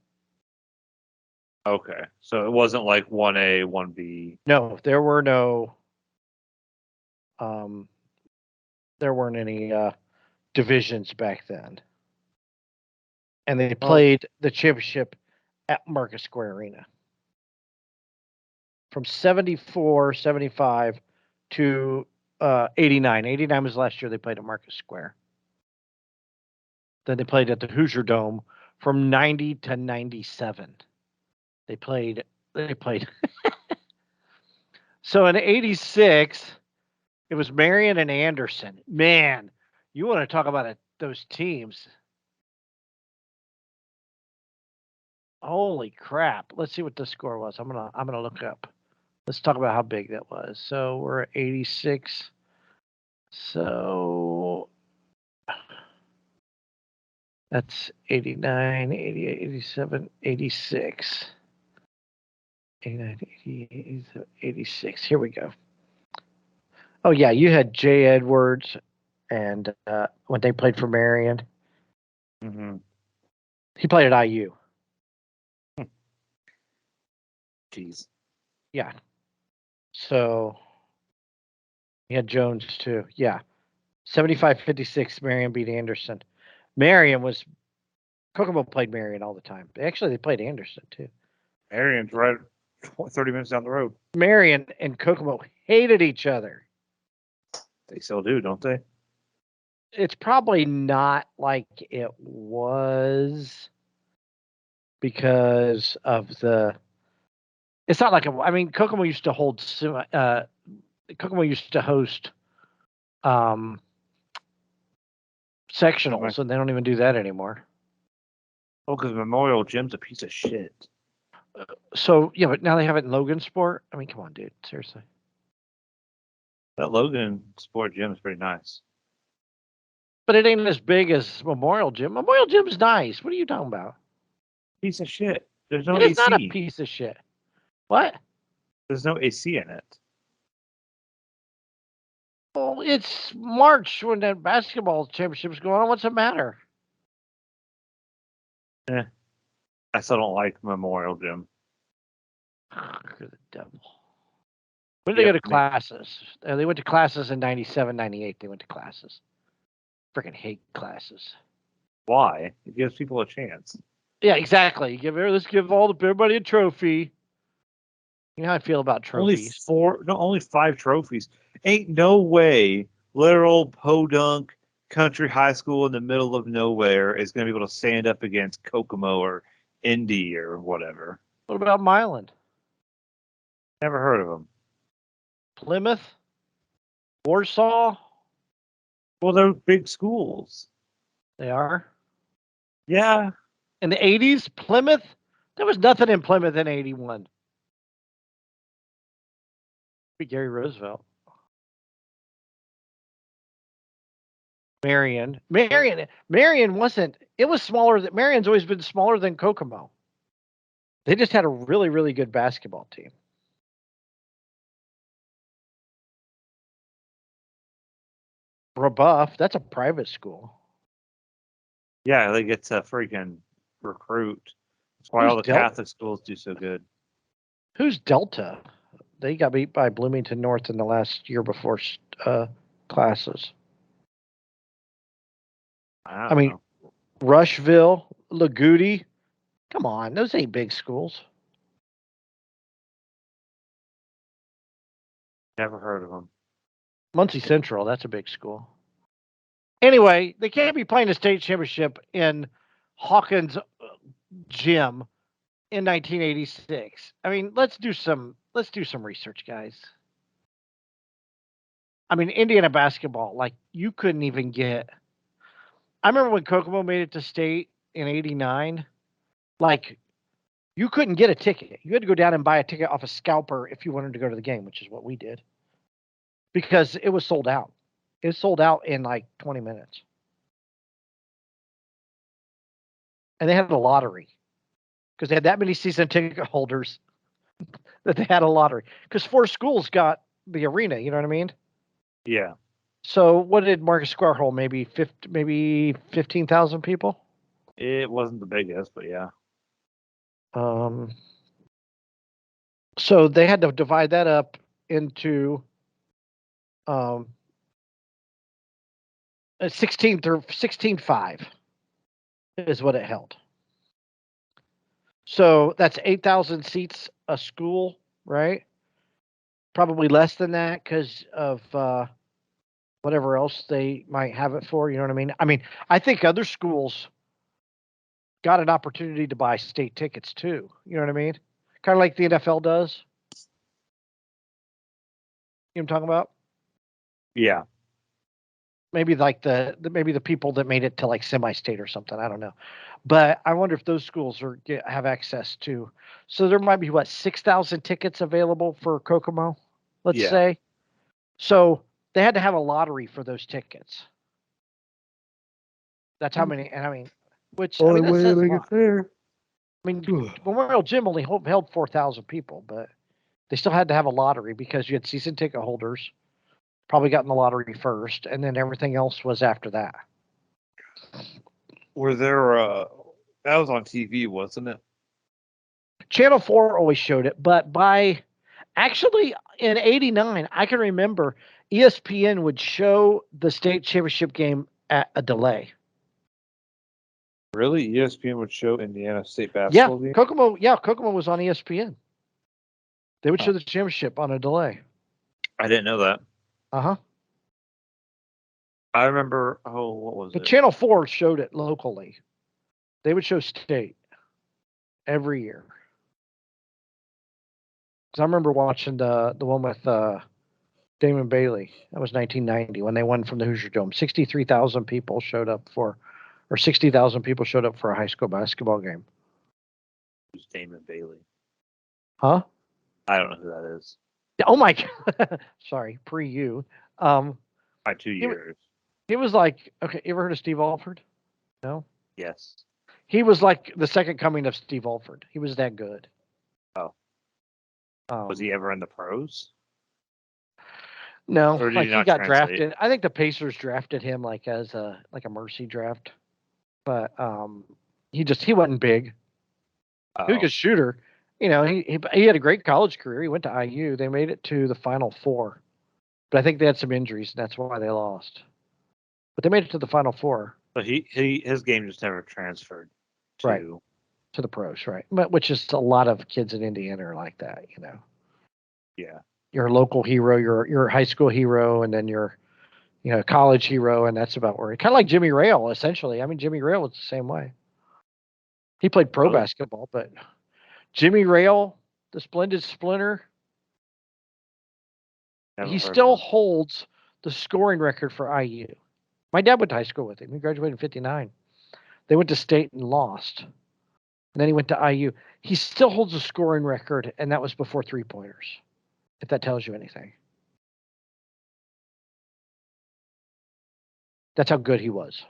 Okay, so it wasn't like 1A, 1B. No, there were no. There weren't any divisions back then, and they played the championship at Market Square Arena from 74, 75 to 89. 89 was last year they played at Market Square. Then they played at the Hoosier Dome from 90 to 97. They played. So in 86, it was Marion and Anderson. Man, you want to talk about those teams. Holy crap. Let's see what the score was. I'm gonna look up. Let's talk about how big that was. So we're at 86. So that's 89, 88, 87, 86. 89, 88, 87, 86. Here we go. Oh, yeah, you had Jay Edwards and when they played for Marion. Mm-hmm. He played at IU. Jeez. Yeah. So you had Jones too. Yeah. 75-56, Marion beat Anderson. Marion was Kokomo played Marion all the time. Actually, they played Anderson too. Marion's right 30 minutes down the road. Marion and Kokomo hated each other. They still do, don't they? It's probably not like it was because of the. It's not like I mean, Kokomo used to host sectionals, and they don't even do that anymore. Oh, because Memorial Gym's a piece of shit. So yeah, but now they have it in Logansport. I mean, come on, dude, seriously. That Logan Sport Gym is pretty nice. But it ain't as big as Memorial Gym. Memorial Gym's nice. What are you talking about? Piece of shit. There's no It is not a AC. piece of shit. What? There's no AC in it. Well, it's March when that basketball championship's going on. What's the matter? I still don't like Memorial Gym. You're the devil. When did they Yep, go to classes? They went to classes in 97, 98. They went to classes. Freaking hate classes. Why? It gives people a chance. Yeah, exactly. Let's give everybody a trophy. You know how I feel about trophies. Only 5 trophies. Ain't no way literal podunk country high school in the middle of nowhere is going to be able to stand up against Kokomo or Indy or whatever. What about Milan? Never heard of them. Plymouth? Warsaw? Well, they're big schools. They are. Yeah. In the 80s, Plymouth? There was nothing in Plymouth in 81. Be Gary Roosevelt. Marion wasn't. It was smaller. Marion's always been smaller than Kokomo. They just had a really, really good basketball team. Rebuff, that's a private school. Yeah, they get to freaking recruit. That's why all the Catholic schools do so good. Who's Delta? They got beat by Bloomington North in the last year before classes. I mean, Rushville, Lagudi. Come on, those ain't big schools. Never heard of them. Muncie Central, that's a big school. Anyway, they can't be playing a state championship in Hawkins Gym in 1986. I mean, let's do some research, guys. I mean, Indiana basketball, like you couldn't even get. I remember when Kokomo made it to state in '89. Like, you couldn't get a ticket. You had to go down and buy a ticket off a scalper if you wanted to go to the game, which is what we did, because it was sold out. It was sold out in like 20 minutes. And they had a lottery because they had that many season ticket holders that they had a lottery. Because 4 schools got the arena, you know what I mean? Yeah. So what did Marcus Square hold? Maybe 15,000 people? It wasn't the biggest, but yeah. So they had to divide that up into 16.5 is what it held. So that's 8,000 seats a school, right? Probably less than that because of whatever else they might have it for. You know what I mean? I mean, I think other schools got an opportunity to buy state tickets too. You know what I mean? Kind of like the NFL does. You know what I'm talking about? Yeah. Maybe like the people that made it to like semi-state or something. I don't know, but I wonder if those schools have access to. So there might be 6,000 tickets available for Kokomo, let's say. So they had to have a lottery for those tickets. That's how many, and I mean, which I mean, that says a lot. Fair. I mean, Memorial Gym only held 4,000 people, but they still had to have a lottery because you had season ticket holders. Probably got in the lottery first, and then everything else was after that. Were there? That was on TV, wasn't it? Channel 4 always showed it, but actually in '89, I can remember ESPN would show the state championship game at a delay. Really? ESPN would show Indiana State basketball game? Kokomo was on ESPN. They would show the championship on a delay. I didn't know that. Uh-huh. I remember, what was it? But Channel 4 showed it locally. They would show state every year. Because I remember watching the one with Damon Bailey. That was 1990 when they won from the Hoosier Dome. 63,000 people showed up for, or 60,000 people showed up for a high school basketball game. Who's Damon Bailey? Huh? I don't know who that is. Oh my God. Sorry, pre you. Um, by 2 he, years. he was like, okay, you ever heard of Steve Alford? No? Yes. He was like the second coming of Steve Alford. He was that good. Oh, was Um, he ever in the pros, no, or did like he he not got translate? drafted. I think the Pacers drafted him like as a mercy draft, but he wasn't big. He was a Oh, good shooter. You know, he had a great college career. He went to IU. They made it to the Final Four, but I think they had some injuries, and that's why they lost. But they made it to the Final Four. but his game just never transferred Right. to. To the pros, right? But which is a lot of kids in Indiana are like that, you know. Yeah. You're a local hero, you're a high school hero, and then you're college hero, and that's about where kind of like Jimmy Rail, essentially. I mean, Jimmy Rail was the same way. He played pro Really? basketball, but Jimmy Rail, the splendid splinter, Never he heard of still him. holds the scoring record for IU. My dad went to high school with him. He graduated in '59. They went to state and lost. And then he went to IU. He still holds the scoring record, and that was before three pointers, if that tells you anything. That's how good he was.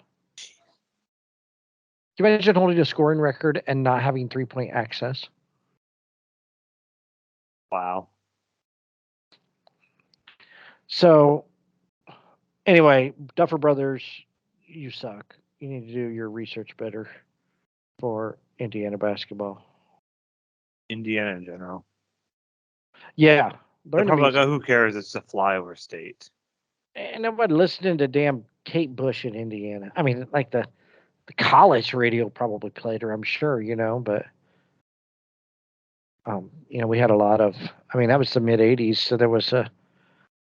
Can you imagine holding a scoring record and not having 3-point access? Wow. So, anyway, Duffer Brothers, you suck. You need to do your research better for Indiana basketball. Indiana in general. Yeah, They're learn the probably like, music. oh, who cares? It's a flyover state. And nobody listening to damn Kate Bush in Indiana. I mean, like the college radio probably played her, I'm sure, but we had a lot of. I mean, that was the mid '80s, so there was a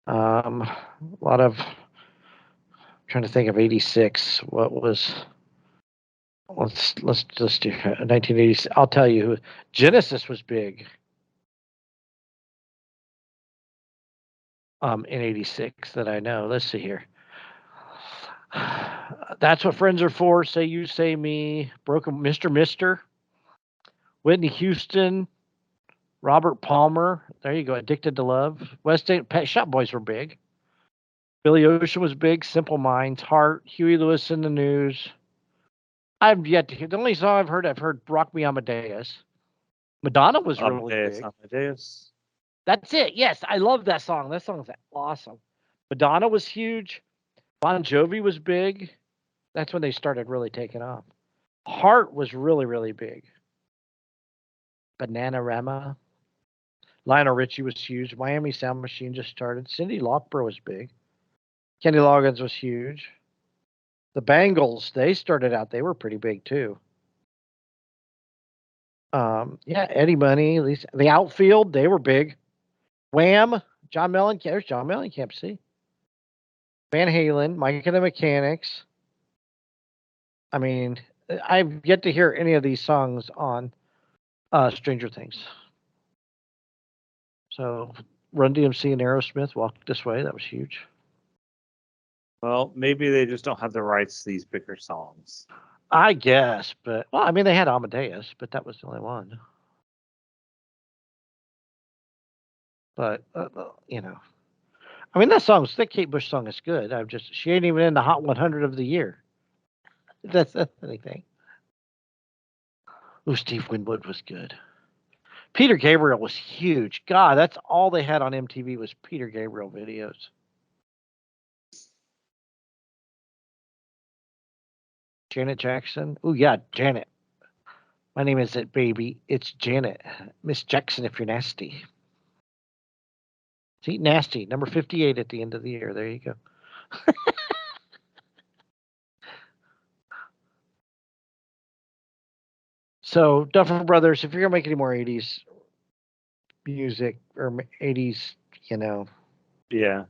lot of. Trying to think of '86. What was? Let's just do 1980s. I'll tell you who. Genesis was big. In '86 that I know. Let's see here. That's what friends are for. Say you, say me. Broken Mr. Mister. Whitney Houston. Robert Palmer. There you go. Addicted to Love. West End Pet Shop Boys were big. Billy Ocean was big. Simple Minds. Heart. Huey Lewis in the News. I've yet to hear. The only song I've heard Rock Me Amadeus. Madonna was really Amadeus, big. Amadeus. That's it. Yes, I love that song. That song's awesome. Madonna was huge. Bon Jovi was big. That's when they started really taking off. Heart was really, really big. Bananarama. Lionel Richie was huge. Miami Sound Machine just started. Cyndi Lauper was big. Kenny Loggins was huge. The Bangles, they started out. They were pretty big too. Yeah, Eddie Money. At least the Outfield, they were big. Wham, John Mellencamp. There's John Mellencamp. See, Van Halen, Mike and the Mechanics. I mean, I've yet to hear any of these songs on Stranger Things. So, Run DMC and Aerosmith, Walk This Way, that was huge. Well, maybe they just don't have the rights to these bigger songs. I guess, but well, I mean, they had Amadeus, but that was the only one. But I mean, that Kate Bush song is good. She ain't even in the Hot 100 of the year. That's anything. Ooh, Steve Winwood was good. Peter Gabriel was huge. God, that's all they had on MTV was Peter Gabriel videos. Janet Jackson. Oh yeah, Janet. My name isn't baby. It's Janet. Miss Jackson if you're nasty. See, nasty. Number 58 at the end of the year. There you go. So, Duffer Brothers, if you're gonna make any more '80s music or '80s, Yeah.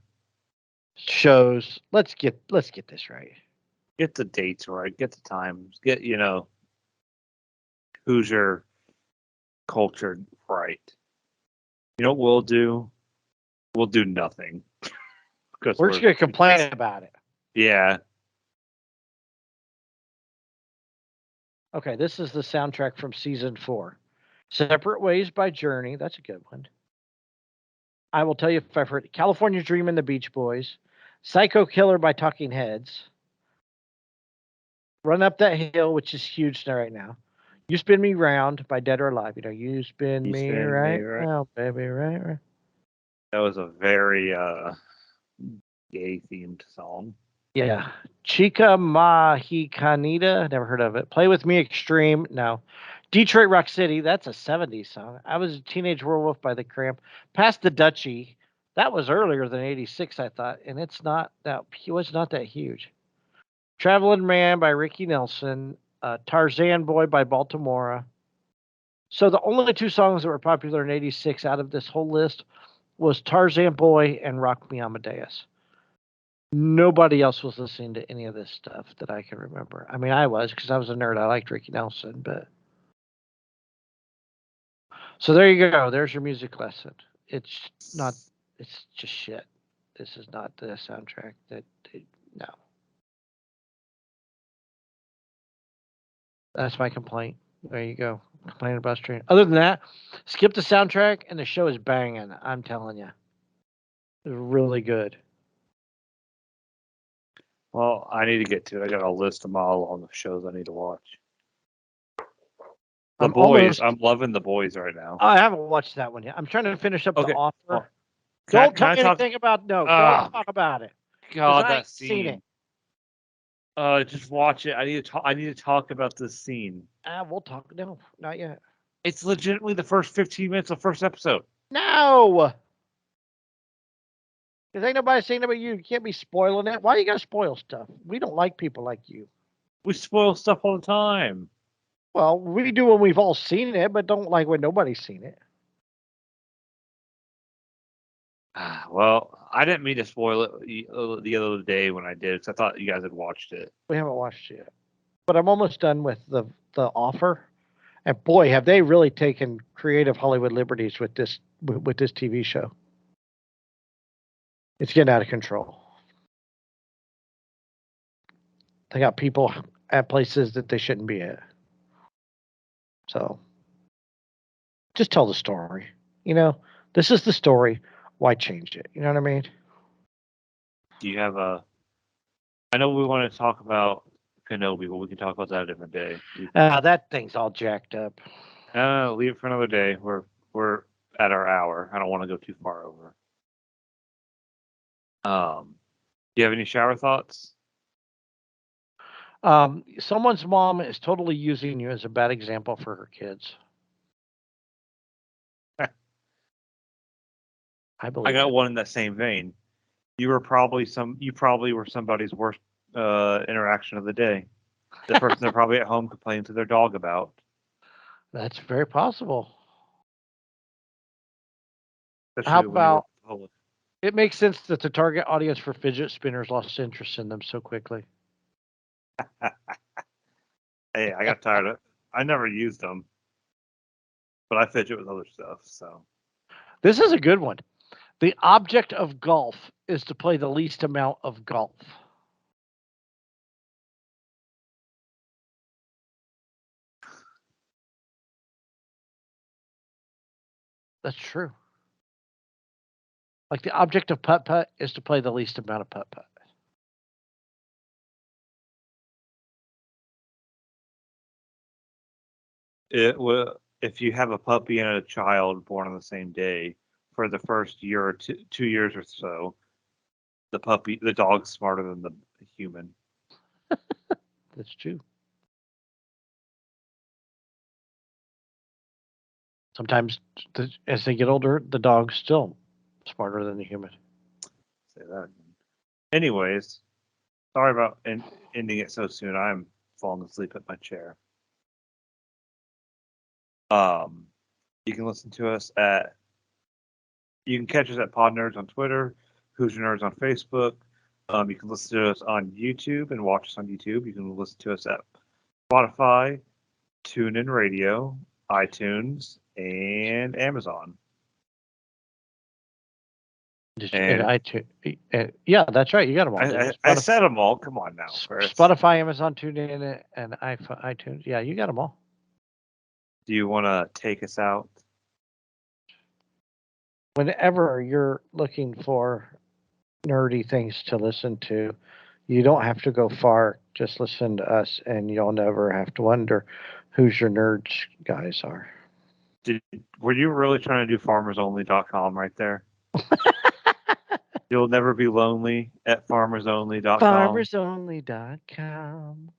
shows, let's get this right. Get the dates right. Get the times. Get, Hoosier culture right. You know what we'll do? We'll do nothing. Because We're just gonna complain about it. Yeah. Okay, this is the soundtrack from season 4. Separate Ways by Journey. That's a good one. I will tell you if I've heard it. California Dreamin', the Beach Boys. Psycho Killer by Talking Heads. Run Up That Hill, which is huge right now. You Spin Me Round by Dead or Alive. You spin me right now, baby, right. That was a very gay themed song. Yeah. Chica Mahicanita, never heard of it. Play With Me Extreme, no. Detroit Rock City, that's a 70s song. I Was a Teenage Werewolf by The Cramp. Past the Duchy, that was earlier than 86, I thought, and it was not that huge. Traveling Man by Ricky Nelson. Tarzan Boy by Baltimora. So the only two songs that were popular in 86 out of this whole list was Tarzan Boy and Rock Me Amadeus. Nobody else was listening to any of this stuff that I can remember. I mean, I was because I was a nerd. I liked Ricky Nelson, but so there you go. There's your music lesson. It's not. It's just shit. This is not the soundtrack no. That's my complaint. There you go. Complaining about streaming. Other than that, skip the soundtrack and the show is banging. I'm telling you, it's really good. Well, I need to get to it. I got a list of all on the shows I need to watch. The Boys. I'm loving The Boys right now. I haven't watched that one yet. I'm trying to finish up The Offer. Well, don't tell me anything about don't talk about it. God, that scene. Seen it. Just watch it. I need to talk about this scene. We'll talk. No, not yet. It's legitimately the first 15 minutes of the first episode. No. Because ain't nobody saying about you. You can't be spoiling it. Why you gotta spoil stuff? We don't like people like you. We spoil stuff all the time. Well, we do when we've all seen it, but don't like when nobody's seen it. Well, I didn't mean to spoil it the other day when I did, because I thought you guys had watched it. We haven't watched it yet. But I'm almost done with the Offer. And boy, have they really taken creative Hollywood liberties with this TV show. It's getting out of control. They got people at places that they shouldn't be at. So just tell the story. This is the story. Why change it? You know what I mean? Do you have I know we want to talk about Kenobi, but we can talk about that a different day. That thing's all jacked up. Leave it for another day. We're at our hour. I don't want to go too far over. Do you have any shower thoughts? Someone's mom is totally using you as a bad example for her kids. I believe. I got one in that same vein. You probably were somebody's worst interaction of the day. The person they're probably at home complaining to their dog about. That's very possible. Especially How about it makes sense that the target audience for fidget spinners lost interest in them so quickly. Hey, I got tired of it. I never used them, but I fidget with other stuff. So this is a good one. The object of golf is to play the least amount of golf. That's true. Like the object of putt-putt is to play the least amount of putt-putt. it will. If you have a puppy and a child born on the same day, for the first year or 2 years or so, the dog's smarter than the human. That's true. Sometimes, as they get older, the dog's still smarter than the human. Say that again. Anyways, sorry about ending it so soon. I'm falling asleep at my chair. You can listen to us you can catch us at Pod Nerds on Twitter, Who's Your Nerds on Facebook. You can listen to us on YouTube and watch us on YouTube. You can listen to us at Spotify, TuneIn Radio, iTunes, and Amazon. Yeah, that's right. You got them all. I said them all. Come on now, Chris. Spotify, Amazon, TuneIn, and iTunes. Yeah, you got them all. Do you want to take us out? whenever you're looking for nerdy things to listen to, you don't have to go far. Just listen to us, and you'll never have to wonder who's your nerds guys are. Were you really trying to do farmersonly.com right there? You'll never be lonely at farmersonly.com. Farmersonly.com.